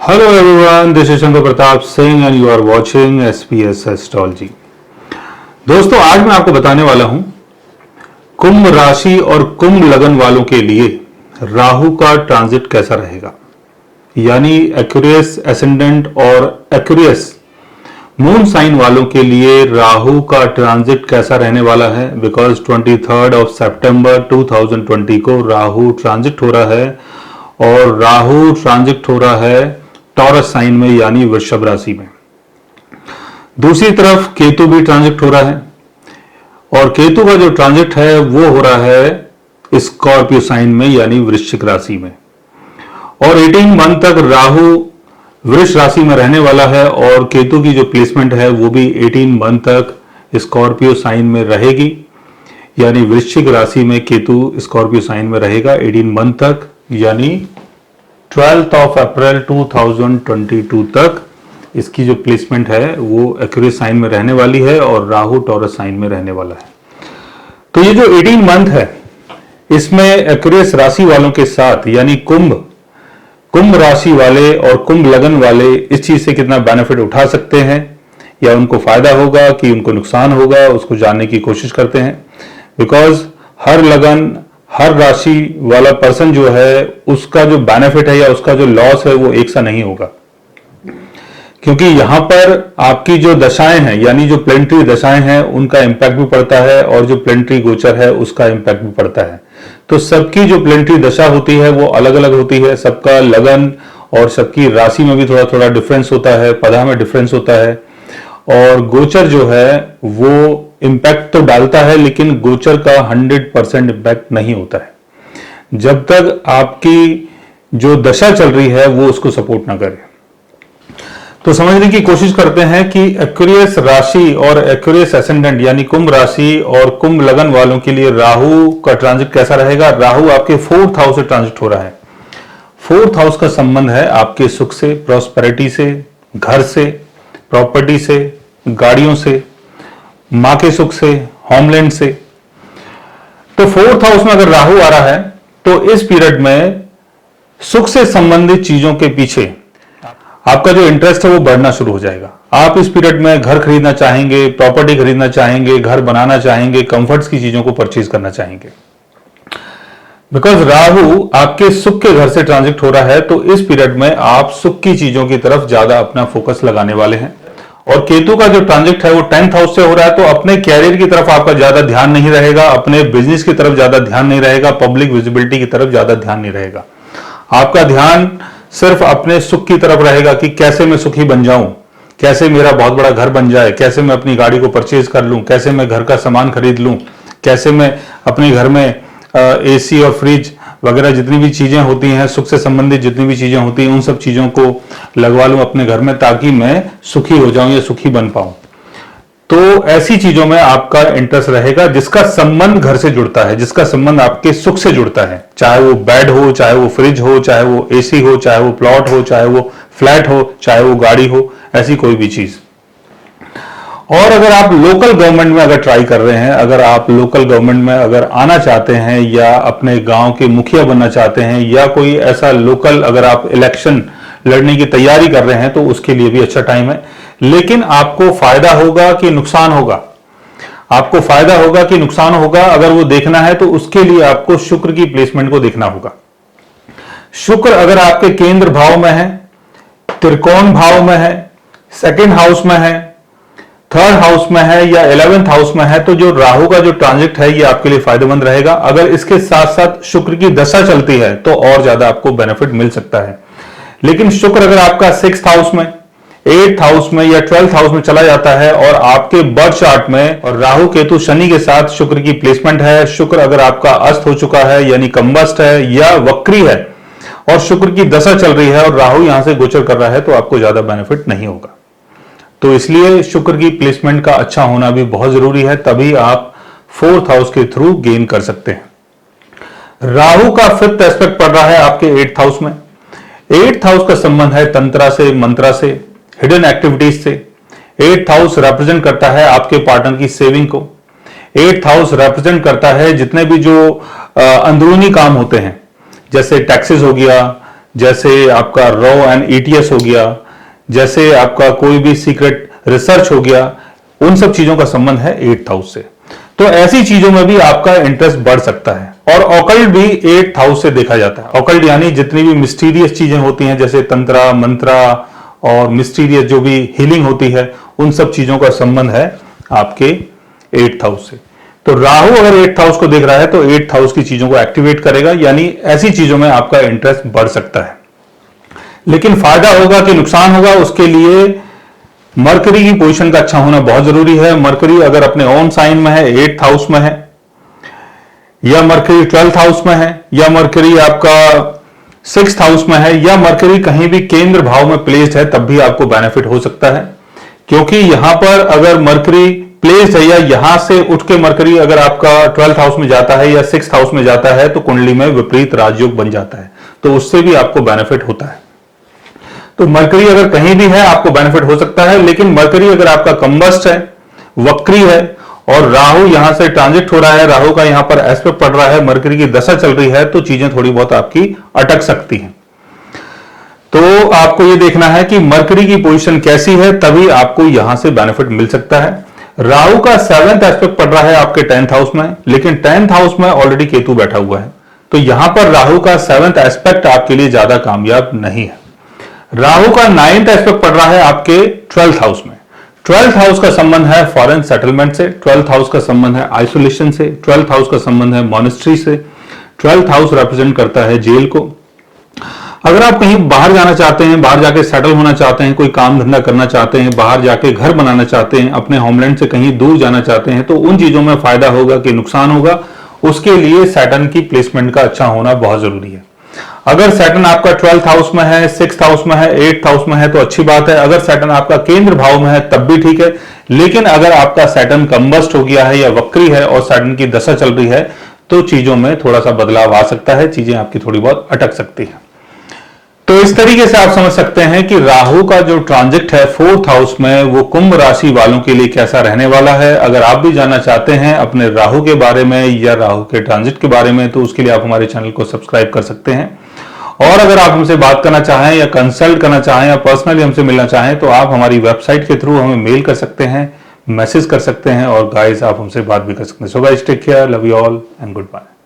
Hello everyone, this is Shankar Pratap Singh and you are watching SPS Astrology। दोस्तों, आज मैं आपको बताने वाला हूं कुंभ राशि और कुंभ लगन वालों के लिए राहु का ट्रांजिट कैसा रहेगा, यानी एक्वेरियस एसेंडेंट और एक्वेरियस मून साइन वालों के लिए राहु का ट्रांजिट कैसा रहने वाला है। बिकॉज 23 सितंबर 2020 को राहु ट्रांजिट हो रहा है और राहु ट्रांजिट हो रहा है टॉरस साइन में यानी वृषभ राशि में। दूसरी तरफ केतु भी ट्रांजिट हो रहा है और केतु का जो ट्रांजिट है वो हो रहा है स्कॉर्पियो साइन में यानी वृश्चिक राशि में। और 18 मंथ तक राहु वृष राशि में रहने वाला है और केतु की जो प्लेसमेंट है वो भी 18 मंथ तक स्कॉर्पियो साइन में रहेगी, यानी वृश्चिक राशि में केतु स्कॉर्पियो साइन में रहेगा 18 मंथ तक, यानी 12 अप्रैल 2022 तक इसकी जो प्लेसमेंट है वो एक्वेरियस साइन में रहने वाली है और राहु टॉरस साइन में रहने वाला है। तो ये जो 18 मंथ है इसमें एक्वेरियस राशि वालों के साथ यानी कुंभ राशि वाले और कुंभ लगन वाले इस चीज से कितना बेनिफिट उठा सकते हैं या उनको फायदा होगा कि उनको नुकसान होगा, उसको जानने की कोशिश करते हैं। बिकॉज हर लगन हर राशि वाला पर्सन जो है उसका जो बेनिफिट है या उसका जो लॉस है वो एक सा नहीं होगा, क्योंकि यहां पर आपकी जो दशाएं हैं यानी जो प्लेनेटरी दशाएं हैं उनका इंपैक्ट भी पड़ता है और जो प्लेनेटरी गोचर है उसका इंपैक्ट भी पड़ता है। तो सबकी जो प्लेनेटरी दशा होती है वो अलग अलग होती है, सबका लगन और सबकी राशि में भी थोड़ा थोड़ा डिफरेंस होता है, पदा में डिफरेंस होता है और गोचर जो है वो इंपैक्ट तो डालता है लेकिन गोचर का 100% इंपैक्ट नहीं होता है जब तक आपकी जो दशा चल रही है वो उसको सपोर्ट ना करे। तो समझने की कोशिश करते हैं कि एक्वेरियस राशि और एक्वेरियस एसेंडेंट यानी कुंभ राशि और कुंभ लगन वालों के लिए राहु का ट्रांजिट कैसा रहेगा। राहु आपके 4th हाउस से ट्रांजिट हो रहा है। 4th हाउस का संबंध है आपके सुख से, प्रॉस्पेरिटी से, घर से, प्रॉपर्टी से, गाड़ियों से, मां के सुख से, होमलैंड से। तो 4th हाउस में अगर राहु आ रहा है तो इस पीरियड में सुख से संबंधित चीजों के पीछे आपका जो इंटरेस्ट है वो बढ़ना शुरू हो जाएगा। आप इस पीरियड में घर खरीदना चाहेंगे, प्रॉपर्टी खरीदना चाहेंगे, घर बनाना चाहेंगे, कंफर्ट्स की चीजों को परचेज करना चाहेंगे। बिकॉज राहु आपके सुख के घर से ट्रांजिट हो रहा है तो इस पीरियड में आप सुख की चीजों की तरफ ज्यादा अपना फोकस लगाने वाले हैं। और केतु का जो ट्रांजिट है वो 10th हाउस से हो रहा है तो अपने कैरियर की तरफ आपका ज्यादा ध्यान नहीं रहेगा, अपने बिजनेस की तरफ ज्यादा ध्यान नहीं रहेगा, पब्लिक विजिबिलिटी की तरफ ज्यादा ध्यान नहीं रहेगा। आपका ध्यान सिर्फ अपने सुख की तरफ रहेगा कि कैसे मैं सुखी बन जाऊं, कैसे मेरा बहुत बड़ा घर बन जाए, कैसे मैं अपनी गाड़ी को परचेज कर लूं, कैसे मैं घर का सामान खरीद लूं, कैसे मैं अपने घर में एसी और फ्रिज वगैरह जितनी भी चीजें होती हैं, सुख से संबंधित जितनी भी चीजें होती हैं उन सब चीजों को लगवा लूं अपने घर में ताकि मैं सुखी हो जाऊं या सुखी बन पाऊं। तो ऐसी चीजों में आपका इंटरेस्ट रहेगा जिसका संबंध घर से जुड़ता है, जिसका संबंध आपके सुख से जुड़ता है, चाहे वो बेड हो, चाहे वो फ्रिज हो, चाहे वो एसी हो, चाहे वो प्लॉट हो, चाहे वो फ्लैट हो, चाहे वो गाड़ी हो, ऐसी कोई भी चीज। और अगर आप लोकल गवर्नमेंट में अगर ट्राई कर रहे हैं, अगर आप लोकल गवर्नमेंट में अगर आना चाहते हैं या अपने गांव के मुखिया बनना चाहते हैं या कोई ऐसा लोकल अगर आप इलेक्शन लड़ने की तैयारी कर रहे हैं तो उसके लिए भी अच्छा टाइम है। लेकिन आपको फायदा होगा कि नुकसान होगा, आपको फायदा होगा कि नुकसान होगा अगर वो देखना है तो उसके लिए आपको शुक्र की प्लेसमेंट को देखना होगा। शुक्र अगर आपके केंद्र भाव में है, त्रिकोण भाव में है, 2nd हाउस में है, 3rd हाउस में है या 11th हाउस में है तो जो राहु का जो ट्रांजिट है ये आपके लिए फायदेमंद रहेगा। अगर इसके साथ साथ शुक्र की दशा चलती है तो और ज्यादा आपको बेनिफिट मिल सकता है। लेकिन शुक्र अगर आपका 6th हाउस में, 8th हाउस में या 12th हाउस में चला जाता है और आपके बर्थ चार्ट में और राहु केतु शनि के साथ शुक्र की प्लेसमेंट है, शुक्र अगर आपका अस्त हो चुका है यानी कंबस्ट है या वक्री है और शुक्र की दशा चल रही है और राहु यहां से गोचर कर रहा है तो आपको ज्यादा बेनिफिट नहीं होगा। तो इसलिए शुक्र की प्लेसमेंट का अच्छा होना भी बहुत जरूरी है, तभी आप 4th हाउस के थ्रू गेन कर सकते हैं। राहु का 5th एस्पेक्ट पड़ रहा है आपके 8th हाउस में। 8th हाउस का संबंध है तंत्रा से, मंत्रा से, हिडन एक्टिविटीज से। 8th हाउस रिप्रेजेंट करता है आपके पार्टनर की सेविंग को। 8th हाउस रिप्रेजेंट करता है जितने भी जो अंदरूनी काम होते हैं, जैसे टैक्सेस हो गया, जैसे आपका रॉ एंड ईटीएस हो गया, जैसे आपका कोई भी सीक्रेट रिसर्च हो गया, उन सब चीजों का संबंध है 8th हाउस से। तो ऐसी चीजों में भी आपका इंटरेस्ट बढ़ सकता है। और ऑकल्ट भी 8th हाउस से देखा जाता है। ऑकल्ट यानी जितनी भी मिस्टीरियस चीजें होती हैं, जैसे तंत्रा, मंत्रा और मिस्टीरियस जो भी हीलिंग होती है, उन सब चीजों का संबंध है आपके 8th हाउस से। तो राहु अगर 8th हाउस को देख रहा है तो 8th हाउस की चीजों को एक्टिवेट करेगा, यानी ऐसी चीजों में आपका इंटरेस्ट बढ़ सकता है। लेकिन फायदा होगा कि नुकसान होगा, उसके लिए मरकरी की पोजीशन का अच्छा होना बहुत जरूरी है। मरकरी अगर अपने ओन साइन में है, 8th हाउस में है, या मरकरी 12th हाउस में है, या मरकरी आपका 6th हाउस में है, या मरकरी कहीं भी केंद्र भाव में प्लेस्ड है, तब भी आपको बेनिफिट हो सकता है। क्योंकि यहां पर अगर मरकरी प्लेस्ड है, या यहां से उठ के मरकरी अगर आपका 12th हाउस में जाता है या 6th हाउस में जाता है, तो कुंडली में विपरीत राजयोग बन जाता है, तो उससे भी आपको बेनिफिट होता है। तो मरकरी अगर कहीं भी है आपको बेनिफिट हो सकता है। लेकिन मरकरी अगर आपका कंबस्ट है, वक्री है, और राहु यहां से ट्रांजिट हो रहा है, राहु का यहां पर एस्पेक्ट पड़ रहा है, मरकरी की दशा चल रही है, तो चीजें थोड़ी बहुत आपकी अटक सकती हैं। तो आपको यह देखना है कि मरकरी की पोजीशन कैसी है, तभी आपको यहां से बेनिफिट मिल सकता है। राहु का 7th एस्पेक्ट पड़ रहा है आपके 10th हाउस में, लेकिन 10th हाउस में ऑलरेडी केतु बैठा हुआ है, तो यहां पर राहु का 7th एस्पेक्ट आपके लिए ज्यादा कामयाब नहीं है। राहु का 9th एस्पेक्ट पड़ रहा है आपके 12th हाउस में। 12th हाउस का संबंध है फॉरेन सेटलमेंट से, 12th हाउस का संबंध है आइसोलेशन से, 12th हाउस का संबंध है मॉनेस्ट्री से। 12th हाउस रिप्रेजेंट करता है जेल को। अगर आप कहीं बाहर जाना चाहते हैं, बाहर जाके सेटल होना चाहते हैं, कोई काम धंधा करना चाहते हैं, बाहर जाके घर बनाना चाहते हैं, अपने होमलैंड से कहीं दूर जाना चाहते हैं, तो उन चीजों में फायदा होगा कि नुकसान होगा, उसके लिए सैटर्न की प्लेसमेंट का अच्छा होना बहुत जरूरी है। अगर सैटर्न आपका 12th हाउस में है, 6th हाउस में है, 8th हाउस में है, तो अच्छी बात है। अगर सैटर्न आपका केंद्र भाव में है तब भी ठीक है। लेकिन अगर आपका सैटर्न कंबस्ट हो गया है या वक्री है और सैटर्न की दशा चल रही है, तो चीजों में थोड़ा सा बदलाव आ सकता है, चीजें आपकी थोड़ी बहुत अटक सकती हैं। तो इस तरीके से आप समझ सकते हैं कि राहु का जो ट्रांजिट है 4th हाउस में, वो कुंभ राशि वालों के लिए कैसा रहने वाला है। अगर आप भी जानना चाहते हैं अपने राहु के बारे में या राहु के ट्रांजिट के बारे में, तो उसके लिए आप हमारे चैनल को सब्सक्राइब कर सकते हैं। और अगर आप हमसे बात करना चाहें या कंसल्ट करना चाहें या पर्सनली हमसे मिलना चाहें, तो आप हमारी वेबसाइट के थ्रू हमें मेल कर सकते हैं, मैसेज कर सकते हैं, और गाइस आप हमसे बात भी कर सकते हैं। So guys take care, love you all and good bye.